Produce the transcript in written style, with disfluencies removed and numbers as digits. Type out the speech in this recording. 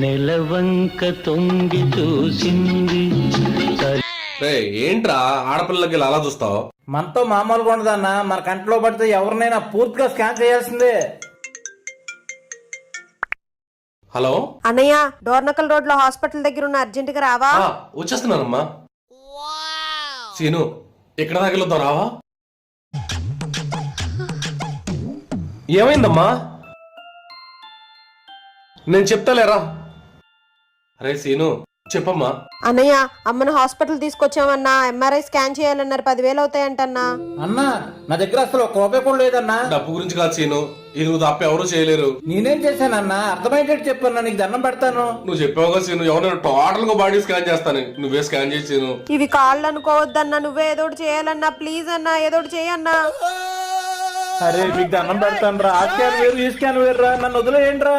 నెలవంక తొంగి చూసింది. ఏంట్రా ఆడపిల్లకి అలా చూస్తావు? మనతో మామూలుగా ఉండదన్నా, మన కంట్లో పడితే ఎవరినైనా పూర్తిగా స్కాన్ చేయాల్సిందే. హలో అన్నయ్య, డోర్నకల్ రోడ్ లో హాస్పిటల్ దగ్గర ఉన్న అర్జెంట్ గా రావా? వచ్చేస్తున్నానమ్మా. సీను ఎక్కడ తగిలిద్దాం, రావా? ఏమైందమ్మా? నేను చెప్తాలేరా. అరే సీను చెప్పమ్మా. అన్నయ్య, అమ్మను హాస్పిటల్ తీసుకొచ్చామన్నా, ఎంఆర్ఐ స్కాన్ చేయాలన్నారు, 10,000 అవుతాయంటన్నా. అన్నా నా దగ్గర అసలు ఒక రూపాయి కూడా లేదన్నా. డబ్బు గురించి కాదు సీను, ఇది నువ్వు తప్ప ఎవరు చేయలేరు. నేనేం చేశానన్నా? అర్థమయ్యేటట్టు చెప్పన్నా, నీకు దండం పెడతాను. నువ్వు చెప్పావుగా సీను, ఎవరైనా టోటల్ గా బాడీ స్కాన్ చేస్తాను, నువ్వే స్కాన్ చేసి సీను. ఇవి కాళ్ళు అనుకోవద్దన్నా, నువ్వే ఏదోటి చేయాలన్నా, ప్లీజ్ అన్నా, ఏదోటి చేయన్నా. అరే మీకు దండం పెడతాను రా. ఆ స్కాన్ వేరు, ఈ స్కాన్ వేరు రా, నన్ను వదిలేయండి రా.